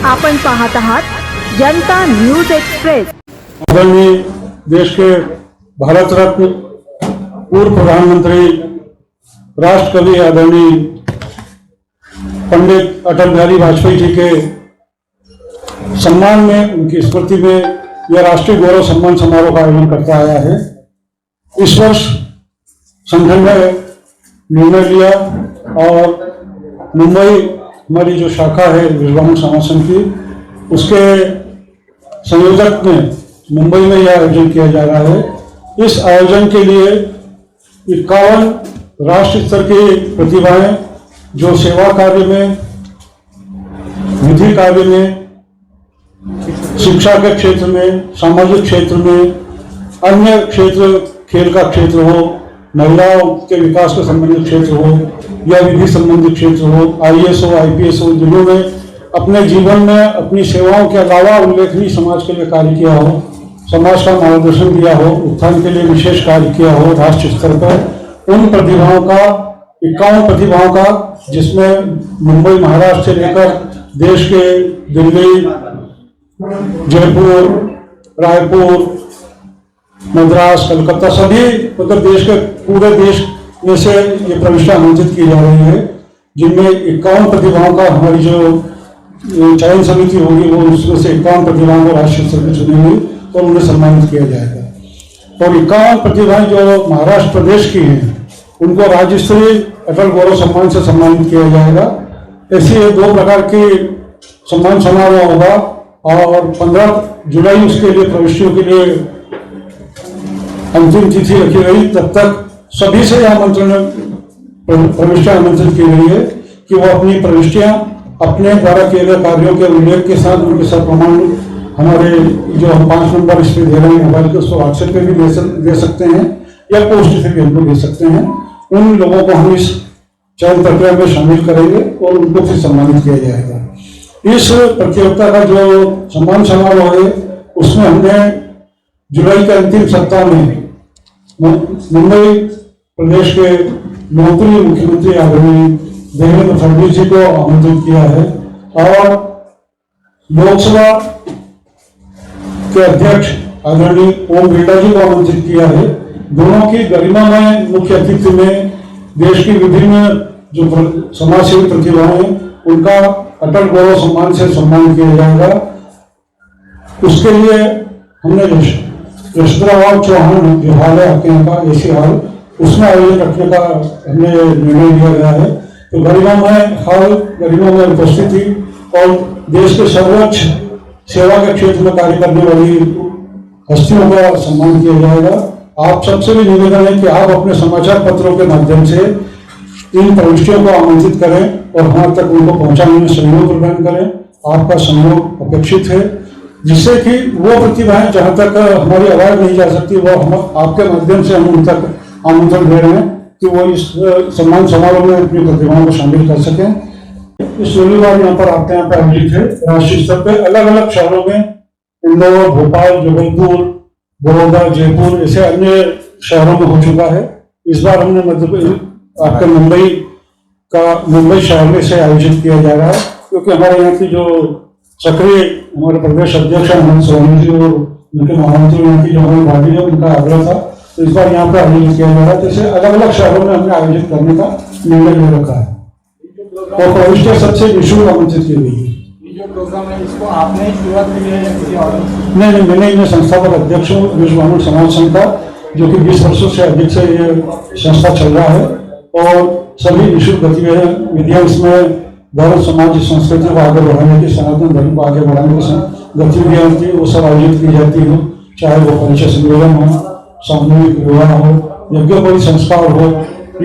आपण पाहत आहात जनता न्यूज एक्सप्रेस। आदरणीय देश के भारत रत्न पूर्व प्रधानमंत्री राष्ट्रकवि आदरणीय पंडित अटल बिहारी वाजपेयी जी के सम्मान में, उनकी स्मृति में यह राष्ट्रीय गौरव सम्मान समारोह का आयोजन करता आया है। इस वर्ष संगठन ने निर्णय लिया और मुंबई हमारी जो शाखा है विश्ववाणी समाज संघ की, उसके संयोजक में मुंबई में यह आयोजन किया जा रहा है। इस आयोजन के लिए 51 राष्ट्र स्तर की प्रतिभाएं जो सेवा कार्य में, विधि कार्य में, शिक्षा के क्षेत्र में, सामाजिक क्षेत्र में, अन्य क्षेत्र, खेल का क्षेत्र हो, महिलाओं के विकास से संबंधित क्षेत्र हो या विधि संबंधित क्षेत्र हो, IAS हो, IPS हो, जिन्होंने अपने जीवन में अपनी सेवाओं के अलावा उल्लेखनीय समाज के लिए कार्य किया हो, समाज का मार्गदर्शन दिया हो, उत्थान के लिए विशेष कार्य किया हो राष्ट्र स्तर पर, उन प्रतिभाओं का 51 प्रतिभाओं का, जिसमें मुंबई महाराष्ट्र से लेकर देश के दिल्ली, जयपुर, रायपुर, मद्रास, कलकत्ता, सभी मतलब देश के पूरे देश में से ये प्रविष्टियां आमंत्रित की जा रही है, जिनमें 51 प्रतिभाओं का हमारी जो चयन समिति होगी वो उसमें से 51 प्रतिभाओं को राष्ट्रीय स्तर पर चुनेंगी और उन्हें सम्मानित किया जाएगा। और 51 प्रतिभाएं जो महाराष्ट्र प्रदेश की हैं उनको राज्य स्तरीय अटल गौरव सम्मान से सम्मानित किया जाएगा। ऐसे 2 प्रकार की सम्मान समारोह होगा और 15 जुलाई उसके लिए प्रविष्टियों के लिए अंतिम तिथि रखी गई। तब तक सभी से आमंत्रण प्रविष्टियां आमंत्रित की गई है कि वो अपनी प्रविष्टियां अपने द्वारा किए गए कार्यों के उल्लेख के साथ उनके साथ प्रमाण हमारे जो हम 5 नंबर इस पर दे रहे हैं मोबाइल के, उसको व्हाट्सएप पे भी दे सकते हैं या पोस्ट से भी हमको दे सकते हैं। उन लोगों को हम इस चयन प्रक्रिया में शामिल करेंगे और उनको फिर सम्मानित किया जाएगा। इस प्रतियोगिता का जो सम्मान समारोह है उसमें हमने जुलाई के अंतिम सप्ताह में मुंबई प्रदेश के लोकप्रिय मुख्यमंत्री आदरणीय देवेंद्र फडणवीस जी को आमंत्रित किया है और लोकसभा के अध्यक्ष आदरणीय ओम बिरला जी को आमंत्रित किया है। दोनों की गरिमा में मुख्य अतिथि में देश की विभिन्न जो समाजसेवी प्रतिभाएं उनका अटल गौरव सम्मान से सम्मान किया जाएगा। उसके लिए हमने यशोधराराव चौहान जो हॉल है आपके यहाँ का AC हॉल, उसमें आयोजन रखने का हमने निर्णय लिया गया है। तो गरिमामय हॉल, गरिमामय उपस्थिति और देश के सर्वोच्च सेवा के क्षेत्र में कार्य करने वाली हस्तियों का सम्मान किया जाएगा। आप सबसे भी निवेदन है कि आप अपने समाचार पत्रों के माध्यम से इन प्रविष्टियों को आमंत्रित करें और वहां तक उनको पहुंचाने में सहयोग प्रदान करें। आपका सहयोग अपेक्षित है, जिससे कि वो प्रतिभाएं जहां तक हमारी आवाज नहीं जा सकती वो हम आपके माध्यम से हम उन तक आमंत्रण दे रहे हैं कि वो इस सम्मान समारोह में अपनी प्रतिभाओं को शामिल कर सकें। इस रविवार यहाँ पर आपके यहाँ पर आयोजित है राष्ट्रीय स्तर पर अलग अलग शहरों में, इंदौर, भोपाल, जबलपुर, बड़ौदा, जयपुर, ऐसे अन्य शहरों में हो चुका है। इस बार हमने आपके मुंबई शहर में से आयोजित किया जा रहा है, क्योंकि हमारे यहाँ की जो सक्रिय हमारे प्रदेश अध्यक्ष हेमंत सोरेन जी और उनके महामंत्री यहाँ की जो हमारी पार्टी है उनका आग्रह था, तो इस बार यहाँ पर आयोजित किया जा रहा है। जैसे अलग अलग शहरों में हमने आयोजित करने का निर्णय ले रखा है और प्रविष्टियां सबसे निःशुल्क आमंत्रित की गई है। जो प्रोग्राम है इसको आपने शुरुआत की है या किसी और? नहीं, मैंने इन्हें संस्थापक अध्यक्ष हूँ विश्ववाणी समाज संघ का, जो कि 20 वर्षों से अधिक से ये संस्था चल रहा है और सभी निःशुल्क गतिविधियां इसमें भारत समाज की संस्कृति को आगे बढ़ाने की, सनातन धर्म को आगे बढ़ाने की गतिविधियां होती है वो सब आयोजित की जाती है। चाहे वो परिचय सम्मेलन हो, सामूहिक विवाह हो, यज्ञोपवीत संस्कार हो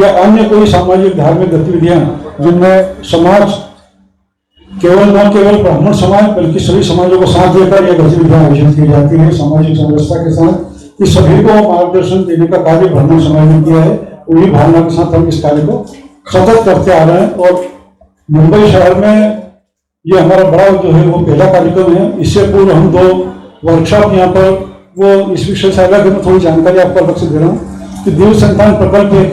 या अन्य कोई सामाजिक धार्मिक गतिविधियां जिनमें समाज न केवल ब्राह्मण समाज बल्कि सभी समाजों को साथ लेकर यह गतिविधियां आयोजित की जाती है सामाजिक समरसता के साथ। कि सभी को मार्गदर्शन देने का कार्य ब्राह्मण समाज ने किया है, उन्हीं भावना के साथ हम इस कार्य को सतत करते आ रहे हैं। और मुंबई शहर में ये हमारा बड़ा जो है वो पहला कार्यक्रम है। इससे पूर्व हम 2 वर्कशॉप यहाँ पर वो इस विषय से अलग मैं थोड़ी जानकारी आपको अलग से दे रहा हूँ कि देव संतान प्रकल्प एक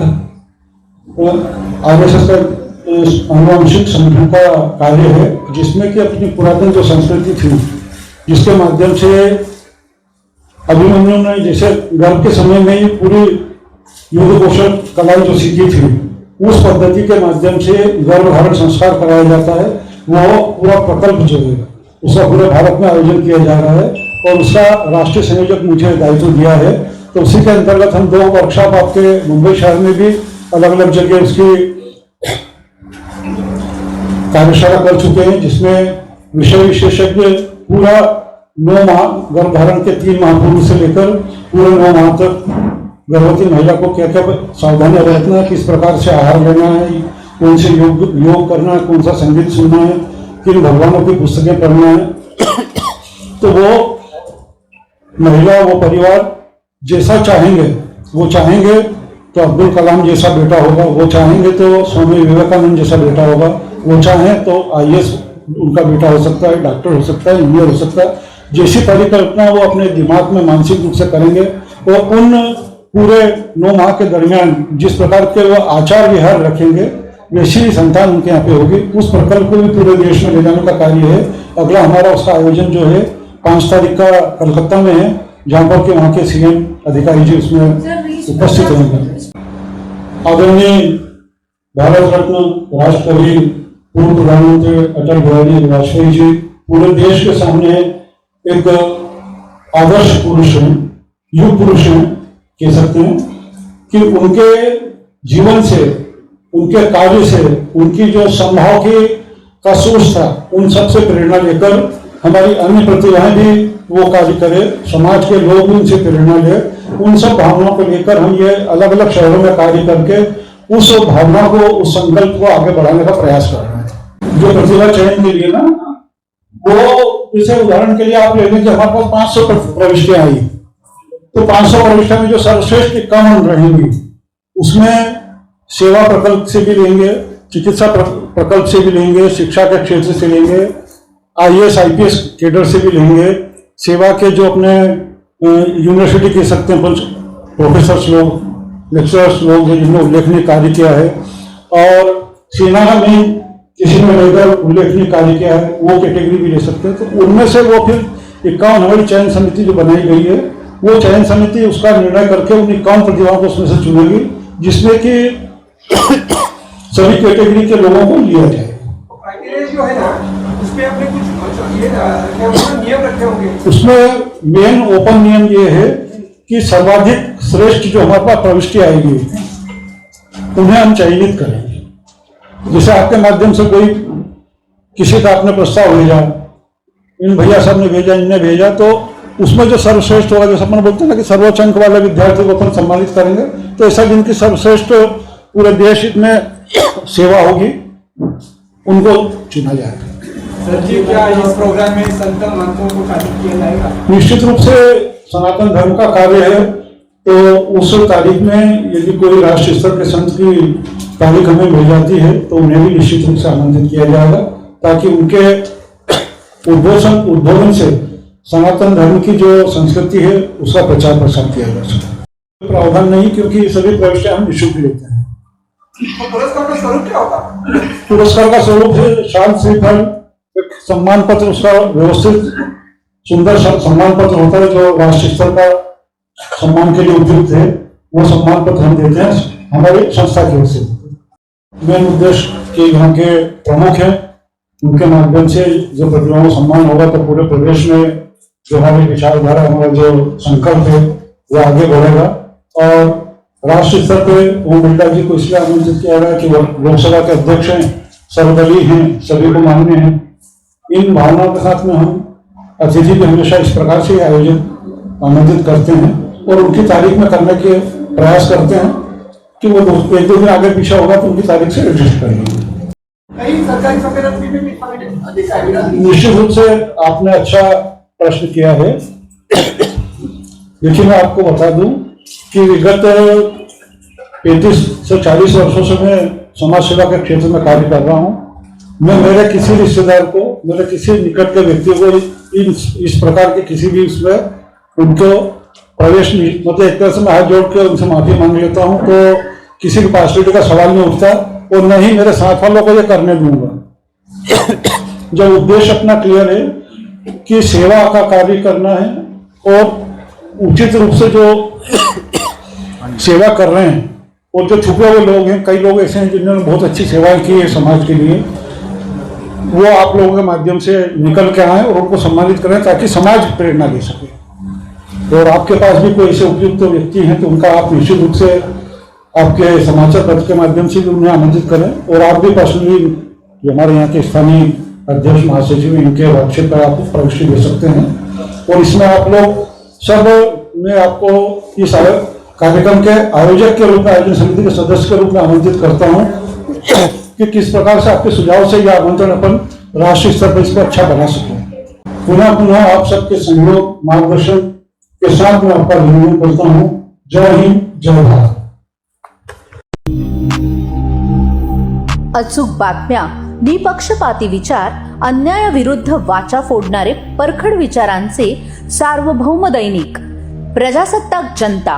RSS का आनुवंशिक संगठन का कार्य है, जिसमें कि अपनी पुरातन जो संस्कृति थी, जिसके माध्यम से अभिमन्यु ने जैसे गर्भ के समय में ही पूरी युद्ध कौशल कलाएं जो सीखी थी, उस पद्धति के माध्यम से गर्भधारण संस्कार कराया जाता है। वो पूरा प्रकल्प जो है उसका पूरे भारत में आयोजन किया जा रहा है और उसका राष्ट्रीय संयोजक मुझे दायित्व दिया है। तो उसी के अंतर्गत हम 2 वर्कशॉप आपके मुंबई शहर में भी अलग अलग जगह उसकी कार्यशाला कर चुके हैं, जिसमें विषय विशेषज्ञ पूरा 9 माह गर्भधारण के 3 माह पूर्व से लेकर पूरे 9 माह तक गर्भवती महिला को क्या क्या सावधानियां बरतना है, किस प्रकार से आहार लेना है, कौन से योग करना है, कौन सा संगीत सुनना है, किन भगवानों की पुस्तकें पढ़ना है। तो वो महिला, वो परिवार जैसा चाहेंगे, वो चाहेंगे तो अब्दुल कलाम जैसा बेटा होगा, वो चाहेंगे तो स्वामी विवेकानंद जैसा बेटा होगा, वो चाहें तो IAS उनका बेटा हो सकता है, डॉक्टर हो सकता है, इंजीनियर हो सकता है। जैसी परिकल्पना वो अपने दिमाग में मानसिक रूप से करेंगे और उन पूरे 9 माह के दरमियान जिस प्रकार के वो आचार विहार रखेंगे, वैसी ही संतान उनके यहाँ पे होगी। उस प्रकल्प को भी पूरे देश में ले जाने का कार्य है। अगला हमारा उसका आयोजन जो है 5 तारीख का कलकत्ता में है, जहाँ पर के वहाँ के CM अधिकारी जी उसमें उपस्थित होंगे। आदरणीय भारत रत्न राष्ट्रकवि पूर्व प्रधानमंत्री अटल बिहारी वाजपेयी जी पूरे देश के सामने एक आदर्श पुरुष हैं, युग पुरुष हैं कह सकते हैं, कि उनके जीवन से, उनके कार्य से, उनकी जो संभाव की का सोच था, उन सबसे प्रेरणा लेकर हमारी अन्य प्रतिभाएं भी वो कार्य करे, समाज के लोग भी उनसे प्रेरणा ले। उन सब भावनाओं को लेकर हम ये अलग अलग शहरों में कार्य करके उस भावना को, उस संकल्प को आगे बढ़ाने का प्रयास कर रहे हैं। जो प्रतिभा चयन के लिए ना, वो जैसे उदाहरण के लिए आप ले लें कि हमारे पास 500 प्रविष्टियां आई, तो 500 प्रविष्टियों में जो सर्वश्रेष्ठ 51 रहेंगी, उसमें सेवा प्रकल्प से भी लेंगे, चिकित्सा प्रकल्प से भी लेंगे, शिक्षा के क्षेत्र से लेंगे, IAS IPS कैडर से भी लेंगे, सेवा के जो अपने यूनिवर्सिटी कह सकते हैं प्रोफेसर्स लोग, लेक्चरर्स लोग जिन्होंने उल्लेखनीय कार्य किया है, और सेना में किसी ने लेकर उल्लेखनीय कार्य किया है, वो कैटेगरी भी ले सकते हैं। तो उनमें से वो फिर 51 हमारी चयन समिति जो बनाई गई है, वो चयन समिति उसका निर्णय करके उन 51 प्रतिभाओं को उसमें से चुनेगी, जिसमें कि सभी कैटेगरी के लोगों को लिया जाए। जो है ना, उसमें आपने कुछ नियम रखे होंगे? उसमें मेन ओपन नियम ये है कि सर्वाधिक श्रेष्ठ जो हमारे पास प्रविष्टि आएगी, उन्हें हम चयनित करेंगे। जैसे आपके माध्यम से कोई किसी का आपने प्रस्ताव भेजा, इन भैया साहब ने भेजा, इनने भेजा, तो उसमें जो सर्वश्रेष्ठ होगा, जैसे अपन बोलते हैं ना कि सर्वोच्च अंक वाले विद्यार्थी को अपन सम्मानित करेंगे, तो ऐसा जिनकी सर्वश्रेष्ठ पूरे देश में सेवा होगी, उनको चुना जाएगा। सर जी, क्या इस प्रोग्राम में संत महंतों को शामिल किया जाएगा? निश्चित रूप से सनातन धर्म का कार्य है, तो उस तारीख में यदि कोई राष्ट्रीय स्तर के संत की तारीख हमें मिल जाती है, तो उन्हें भी निश्चित रूप से आमंत्रित किया जाएगा, ताकि उनके उद्बोधन से सनातन धर्म की जो संस्कृति है उसका प्रचार प्रसार किया जा सके। प्रावधान नहीं, क्योंकि सभी प्रविष्टियां हम निःशुल्क लेते हैं। तो पुरस्कार का स्वरूप क्या होगा? पुरस्कार का स्वरूप है शाल श्रीफल, एक सम्मान पत्र, उसका व्यवस्थित सुंदर सम्मान पत्र होता है जो राष्ट्रीय स्तर का सम्मान के लिए उपयुक्त है। वो सम्मान पत्र हम देते हैं हमारी संस्था की ओर से। मेन उद्देश्य के यहाँ के प्रमुख हैं, उनके माध्यम से जो प्रतिभाओं को सम्मान होगा, तो पूरे प्रदेश में जो हमारी विचारधारा, हमारा जो संकल्प है वो आगे बढ़ेगा। और राष्ट्रीय स्तर पर ओम बिरला जी को इसलिए आमंत्रित किया गया कि वो लोकसभा के अध्यक्ष हैं, सर्वदलीय हैं, सभी को मान्य हैं। इन भावनाओं के साथ में हम अतिथि भी हमेशा इस प्रकार से आयोजन आमंत्रित करते हैं और उनकी तारीख में करने के प्रयास करते हैं कि वो 1-2 दिन आगे पीछे होगा तो उनकी तारीख से एडजस्ट करेंगे। निश्चित रूप से आपने अच्छा प्रश्न किया है। देखिए, मैं आपको बता दूं कि विगत 35 से 40 वर्षों से मैं समाज सेवा के क्षेत्र में कार्य कर रहा हूं। मैं मेरे किसी रिश्तेदार को, मेरे किसी निकट के व्यक्ति को इस प्रकार के किसी भी उसमें उनको प्रवेश नहीं, मतलब एक तरह से मैं हाथ जोड़ के उनसे माफी मांग लेता हूं, तो किसी की पार्शलिटी का सवाल नहीं उठता। और न ही मेरे साथ वालों को ये करने दूंगा। जब उद्देश्य अपना क्लियर है कि सेवा का कार्य करना है और उचित रूप से जो सेवा कर रहे हैं, और जो छुपे हुए लोग हैं, कई लोग ऐसे हैं जिन्होंने बहुत अच्छी सेवाएं की है समाज के लिए, वो आप लोगों के माध्यम से निकल के आए और उनको सम्मानित करें ताकि समाज प्रेरणा दे सके। और आपके पास भी कोई ऐसे उपयुक्त व्यक्ति हैं तो उनका आप निश्चित रूप से आपके समाचार पत्र के माध्यम से भी उन्हें आमंत्रित करें। और आप भी पर्सनली जो हमारे यहाँ के स्थानीय अध्यक्ष महासचिव इनके व्हाट्सएप पर आप प्रविष्टि दे सकते हैं। और इसमें आप लोग सब, मैं आपको इस कार्यक्रम के आयोजक के रूप में, आयोजन समिति के सदस्य के रूप में आमंत्रित करता हूं कि किस प्रकार से आपके सुझाव से यह आमंत्रण अपन राष्ट्रीय स्तर पर इसको अच्छा बना सकें। पुनः पुनः आप सबके सहयोग मार्गदर्शन के साथ मैं आपका धन्यवाद करता हूं। जय हिंद, जय भारत। अचूक बातम्या, निपक्षपाती विचार, अन्यायाविरुद्ध वाचा फोडणारे परखड विचारांचे सार्वभौम दैनिक प्रजासत्ताक जनता